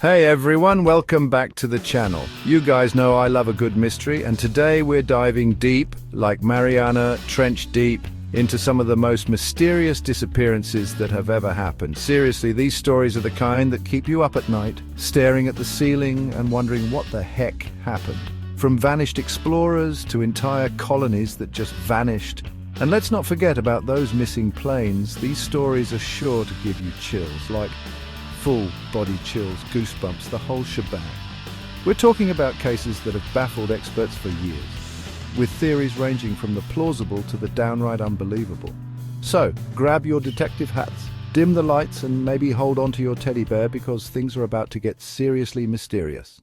Hey everyone, welcome back to the channel. You guys know I love a good mystery, and today we're diving deep, like Mariana Trench deep, into some of the most mysterious disappearances that have ever happened. Seriously, these stories are the kind that keep you up at night, staring at the ceiling and wondering what the heck happened. From vanished explorers to entire colonies that just vanished. And let's not forget about those missing planes. These stories are sure to give you chills, like full body chills, goosebumps, the whole shebang. We're talking about cases that have baffled experts for years, with theories ranging from the plausible to the downright unbelievable. So, grab your detective hats, dim the lights, and maybe hold on to your teddy bear because things are about to get seriously mysterious.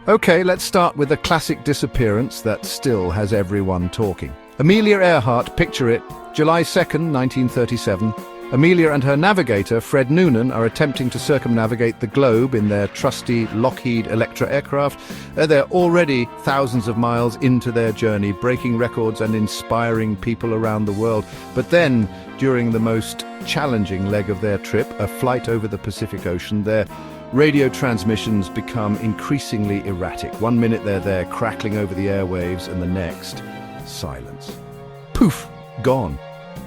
Okay, let's start with a classic disappearance that still has everyone talking. Amelia Earhart, picture it, July 2nd, 1937. Amelia and her navigator, Fred Noonan, are attempting to circumnavigate the globe in their trusty Lockheed Electra aircraft. They're already thousands of miles into their journey, breaking records and inspiring people around the world. But then, during the most challenging leg of their trip, a flight over the Pacific Ocean, their radio transmissions become increasingly erratic. 1 minute they're there, crackling over the airwaves, and the next, silence. Poof! Gone.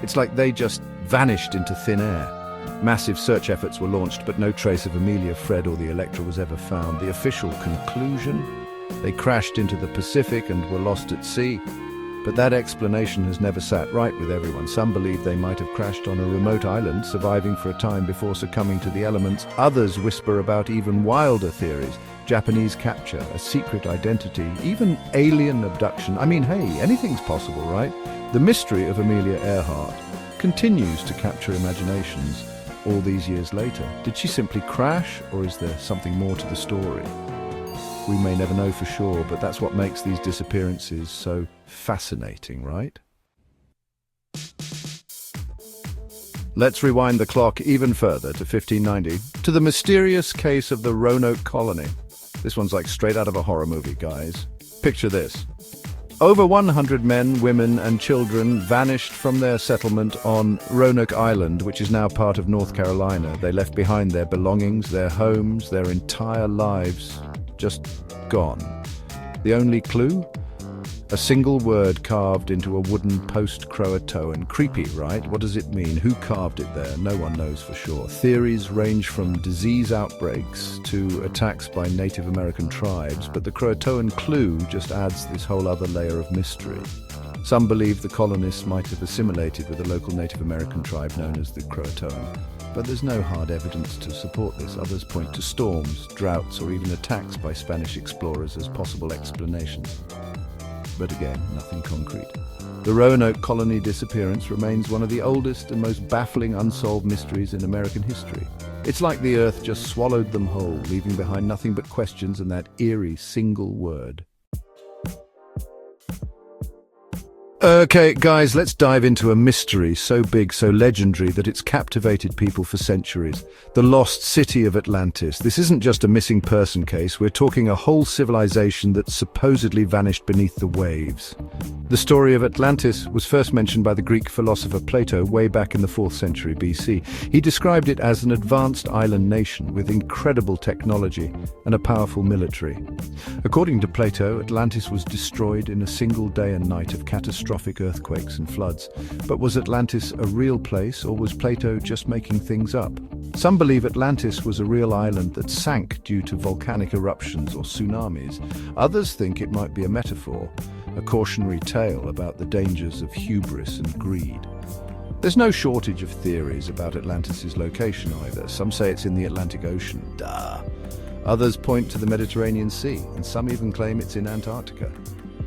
It's like they just vanished into thin air. Massive search efforts were launched, but no trace of Amelia, Fred, or the Electra was ever found. The official conclusion? They crashed into the Pacific and were lost at sea. But that explanation has never sat right with everyone. Some believe they might have crashed on a remote island, surviving for a time before succumbing to the elements. Others whisper about even wilder theories. Japanese capture, a secret identity, even alien abduction. I mean, hey, anything's possible, right? The mystery of Amelia Earhart continues to capture imaginations all these years later. Did she simply crash, or is there something more to the story? We may never know for sure, but that's what makes these disappearances so fascinating, right? Let's rewind the clock even further to 1590, to the mysterious case of the Roanoke colony. This one's like straight out of a horror movie, guys. Picture this. Over 100 men, women, and children vanished from their settlement on Roanoke Island, which is now part of North Carolina. They left behind their belongings, their homes, their entire lives, just gone. The only clue? A single word carved into a wooden post Croatoan. Creepy, right? What does it mean? Who carved it there? No one knows for sure. Theories range from disease outbreaks to attacks by Native American tribes, but the Croatoan clue just adds this whole other layer of mystery. Some believe the colonists might have assimilated with a local Native American tribe known as the Croatoan, but there's no hard evidence to support this. Others point to storms, droughts, or even attacks by Spanish explorers as possible explanations. But again, nothing concrete. The Roanoke colony disappearance remains one of the oldest and most baffling unsolved mysteries in American history. It's like the earth just swallowed them whole, leaving behind nothing but questions and that eerie single word. Okay, guys, let's dive into a mystery so big, so legendary that it's captivated people for centuries. The lost city of Atlantis. This isn't just a missing person case, we're talking a whole civilization that supposedly vanished beneath the waves. The story of Atlantis was first mentioned by the Greek philosopher Plato way back in the 4th century BC. He described it as an advanced island nation with incredible technology and a powerful military. According to Plato, Atlantis was destroyed in a single day and night of catastrophic earthquakes and floods. But was Atlantis a real place, or was Plato just making things up? Some believe Atlantis was a real island that sank due to volcanic eruptions or tsunamis. Others think it might be a metaphor, a cautionary tale about the dangers of hubris and greed. There's no shortage of theories about Atlantis' location either. Some say it's in the Atlantic Ocean. Duh. Others point to the Mediterranean Sea, and some even claim it's in Antarctica.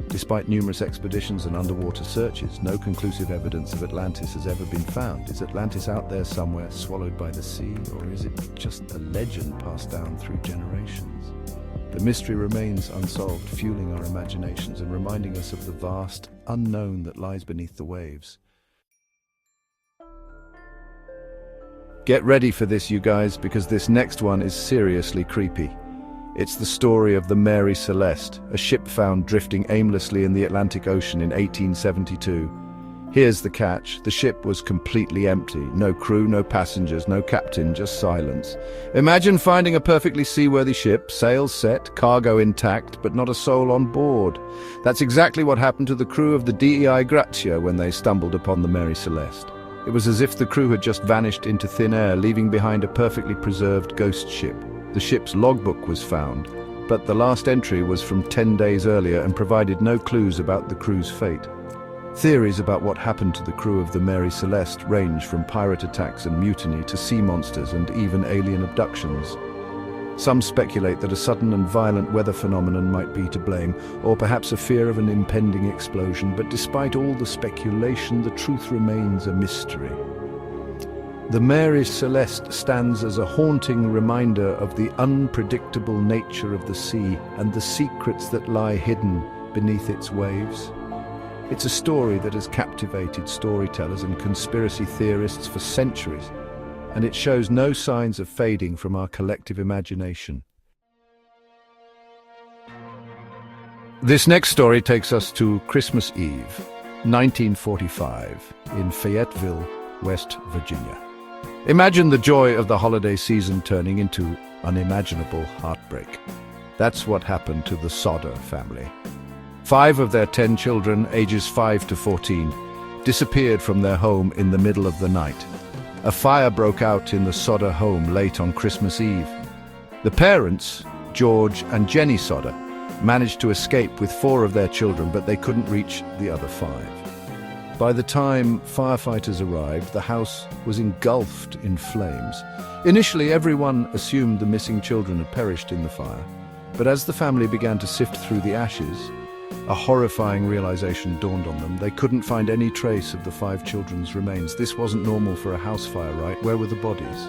Despite numerous expeditions and underwater searches, no conclusive evidence of Atlantis has ever been found. Is Atlantis out there somewhere, swallowed by the sea, or is it just a legend passed down through generations? The mystery remains unsolved, fueling our imaginations and reminding us of the vast unknown that lies beneath the waves. Get ready for this, you guys, because this next one is seriously creepy. It's the story of the Mary Celeste, a ship found drifting aimlessly in the Atlantic Ocean in 1872. Here's the catch. The ship was completely empty. No crew, no passengers, no captain, just silence. Imagine finding a perfectly seaworthy ship, sails set, cargo intact, but not a soul on board. That's exactly what happened to the crew of the DEI Grazia when they stumbled upon the Mary Celeste. It was as if the crew had just vanished into thin air, leaving behind a perfectly preserved ghost ship. The ship's logbook was found, but the last entry was from 10 days earlier and provided no clues about the crew's fate. Theories about what happened to the crew of the Mary Celeste range from pirate attacks and mutiny to sea monsters and even alien abductions. Some speculate that a sudden and violent weather phenomenon might be to blame, or perhaps a fear of an impending explosion, but despite all the speculation, the truth remains a mystery. The Mary Celeste stands as a haunting reminder of the unpredictable nature of the sea and the secrets that lie hidden beneath its waves. It's a story that has captivated storytellers and conspiracy theorists for centuries, and it shows no signs of fading from our collective imagination. This next story takes us to Christmas Eve, 1945, in Fayetteville, West Virginia. Imagine the joy of the holiday season turning into unimaginable heartbreak. That's what happened to the Sodder family. 5 of their 10 children, ages 5 to 14, disappeared from their home in the middle of the night. A fire broke out in the Sodder home late on Christmas Eve. The parents, George and Jenny Sodder, managed to escape with 4 of their children, but they couldn't reach the other 5. By the time firefighters arrived, the house was engulfed in flames. Initially, everyone assumed the missing children had perished in the fire, but as the family began to sift through the ashes, a horrifying realization dawned on them. They couldn't find any trace of the 5 children's remains. This wasn't normal for a house fire, right? Where were the bodies?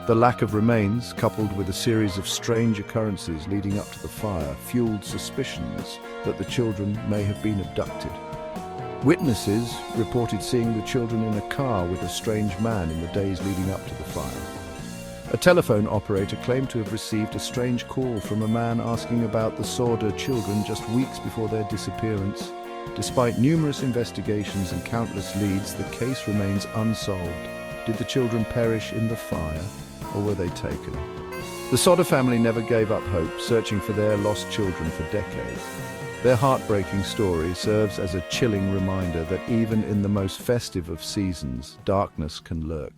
The lack of remains, coupled with a series of strange occurrences leading up to the fire, fueled suspicions that the children may have been abducted. Witnesses reported seeing the children in a car with a strange man in the days leading up to the fire. A telephone operator claimed to have received a strange call from a man asking about the Sodder children just weeks before their disappearance. Despite numerous investigations and countless leads, the case remains unsolved. Did the children perish in the fire, or were they taken? The Sodder family never gave up hope, searching for their lost children for decades. Their heartbreaking story serves as a chilling reminder that even in the most festive of seasons, darkness can lurk.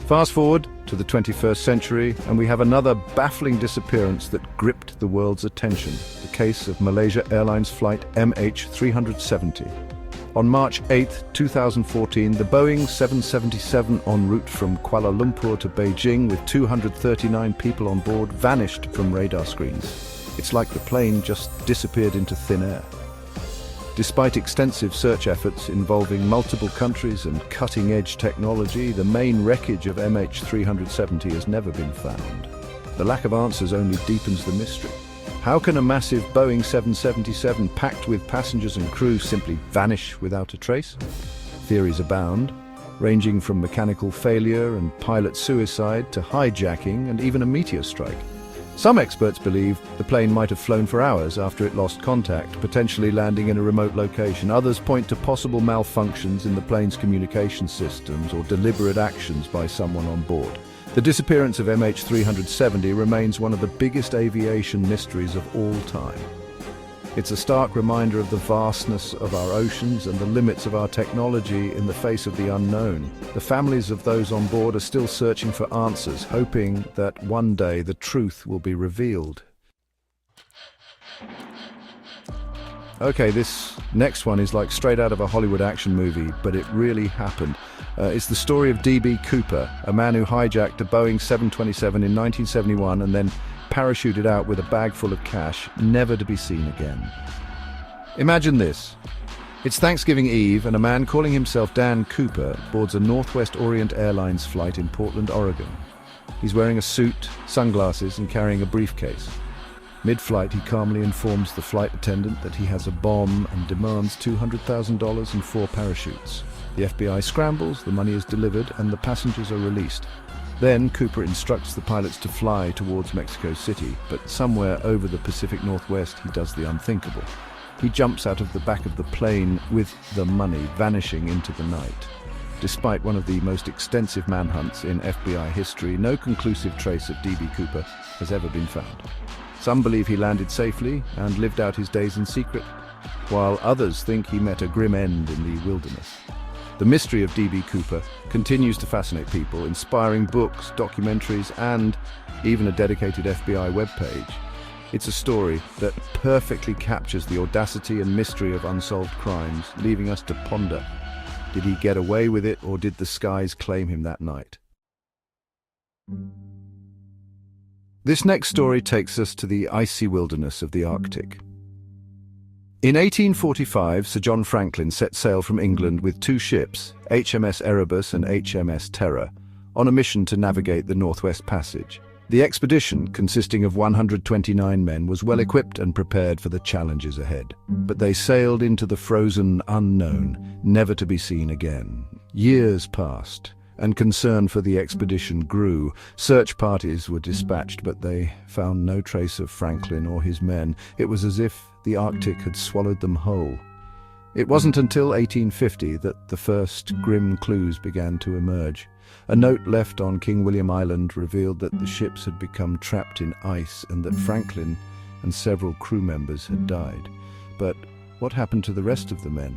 Fast forward to the 21st century, and we have another baffling disappearance that gripped the world's attention, the case of Malaysia Airlines flight MH370. On March 8, 2014, the Boeing 777 en route from Kuala Lumpur to Beijing with 239 people on board vanished from radar screens. It's like the plane just disappeared into thin air. Despite extensive search efforts involving multiple countries and cutting-edge technology, the main wreckage of MH370 has never been found. The lack of answers only deepens the mystery. How can a massive Boeing 777 packed with passengers and crew simply vanish without a trace? Theories abound, ranging from mechanical failure and pilot suicide to hijacking and even a meteor strike. Some experts believe the plane might have flown for hours after it lost contact, potentially landing in a remote location. Others point to possible malfunctions in the plane's communication systems or deliberate actions by someone on board. The disappearance of MH370 remains one of the biggest aviation mysteries of all time. It's a stark reminder of the vastness of our oceans and the limits of our technology in the face of the unknown. The families of those on board are still searching for answers, hoping that one day the truth will be revealed. Okay, this next one is like straight out of a Hollywood action movie, but it really happened. It's the story of D.B. Cooper, a man who hijacked a Boeing 727 in 1971 and then parachuted out with a bag full of cash, never to be seen again. Imagine this. It's Thanksgiving Eve, and a man calling himself Dan Cooper boards a Northwest Orient Airlines flight in Portland, Oregon. He's wearing a suit, sunglasses, and carrying a briefcase. Mid-flight, he calmly informs the flight attendant that he has a bomb and demands $200,000 and 4 parachutes. The FBI scrambles, the money is delivered, and the passengers are released. Then Cooper instructs the pilots to fly towards Mexico City, but somewhere over the Pacific Northwest he does the unthinkable. He jumps out of the back of the plane with the money, vanishing into the night. Despite one of the most extensive manhunts in FBI history, no conclusive trace of D.B. Cooper has ever been found. Some believe he landed safely and lived out his days in secret, while others think he met a grim end in the wilderness. The mystery of D.B. Cooper continues to fascinate people, inspiring books, documentaries, and even a dedicated FBI webpage. It's a story that perfectly captures the audacity and mystery of unsolved crimes, leaving us to ponder. Did he get away with it, or did the skies claim him that night? This next story takes us to the icy wilderness of the Arctic. In 1845, Sir John Franklin set sail from England with two ships, HMS Erebus and HMS Terror, on a mission to navigate the Northwest Passage. The expedition, consisting of 129 men, was well equipped and prepared for the challenges ahead. But they sailed into the frozen unknown, never to be seen again. Years passed, and concern for the expedition grew. Search parties were dispatched, but they found no trace of Franklin or his men. It was as if the Arctic had swallowed them whole. It wasn't until 1850 that the first grim clues began to emerge. A note left on King William Island revealed that the ships had become trapped in ice and that Franklin and several crew members had died. But what happened to the rest of the men?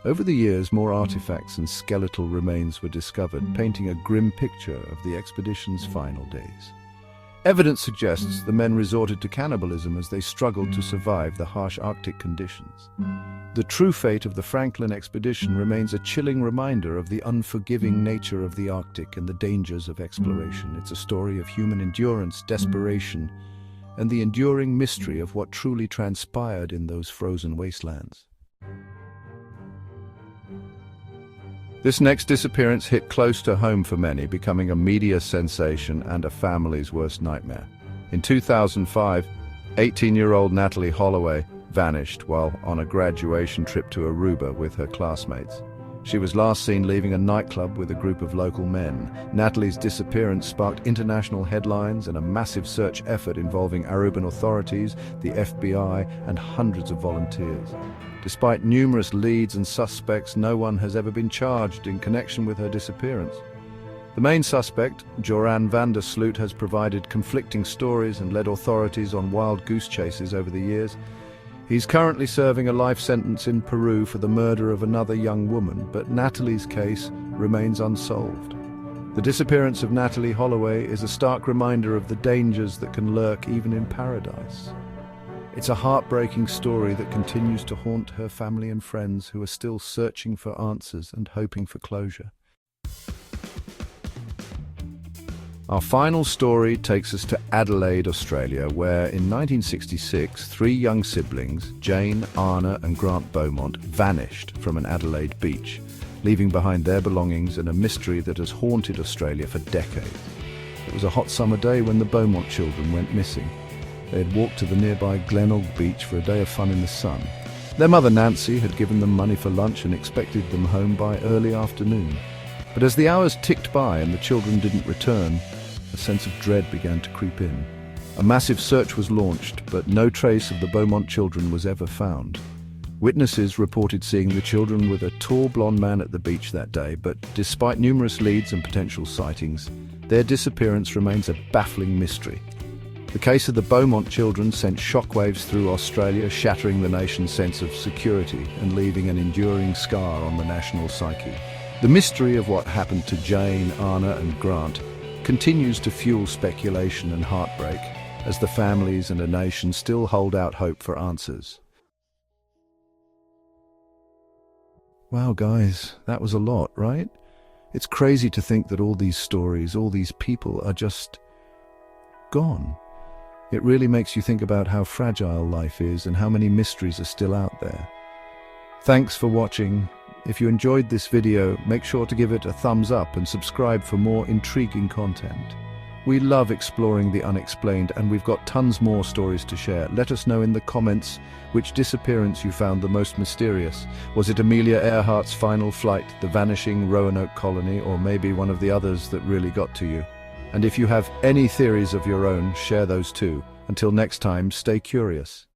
Over the years, more artifacts and skeletal remains were discovered, painting a grim picture of the expedition's final days. Evidence suggests the men resorted to cannibalism as they struggled to survive the harsh Arctic conditions. The true fate of the Franklin expedition remains a chilling reminder of the unforgiving nature of the Arctic and the dangers of exploration. It's a story of human endurance, desperation, and the enduring mystery of what truly transpired in those frozen wastelands. This next disappearance hit close to home for many, becoming a media sensation and a family's worst nightmare. In 2005, 18-year-old Natalie Holloway vanished while on a graduation trip to Aruba with her classmates. She was last seen leaving a nightclub with a group of local men. Natalie's disappearance sparked international headlines and a massive search effort involving Aruban authorities, the FBI, and hundreds of volunteers. Despite numerous leads and suspects, no one has ever been charged in connection with her disappearance. The main suspect, Joran van der Sloot, has provided conflicting stories and led authorities on wild goose chases over the years. He's currently serving a life sentence in Peru for the murder of another young woman, but Natalie's case remains unsolved. The disappearance of Natalie Holloway is a stark reminder of the dangers that can lurk even in paradise. It's a heartbreaking story that continues to haunt her family and friends who are still searching for answers and hoping for closure. Our final story takes us to Adelaide, Australia, where in 1966, three young siblings, Jane, Anna and Grant Beaumont, vanished from an Adelaide beach, leaving behind their belongings and a mystery that has haunted Australia for decades. It was a hot summer day when the Beaumont children went missing. They had walked to the nearby Glenelg beach for a day of fun in the sun. Their mother Nancy had given them money for lunch and expected them home by early afternoon. But as the hours ticked by and the children didn't return, a sense of dread began to creep in. A massive search was launched, but no trace of the Beaumont children was ever found. Witnesses reported seeing the children with a tall blonde man at the beach that day, but despite numerous leads and potential sightings, their disappearance remains a baffling mystery. The case of the Beaumont children sent shockwaves through Australia, shattering the nation's sense of security and leaving an enduring scar on the national psyche. The mystery of what happened to Jane, Anna and Grant continues to fuel speculation and heartbreak as the families and a nation still hold out hope for answers. Wow, guys, that was a lot, right? It's crazy to think that all these stories, all these people are just gone. It really makes you think about how fragile life is and how many mysteries are still out there. Thanks for watching. If you enjoyed this video, make sure to give it a thumbs up and subscribe for more intriguing content. We love exploring the unexplained, and we've got tons more stories to share. Let us know in the comments which disappearance you found the most mysterious. Was it Amelia Earhart's final flight, the vanishing Roanoke colony, or maybe one of the others that really got to you? And if you have any theories of your own, share those too. Until next time, stay curious.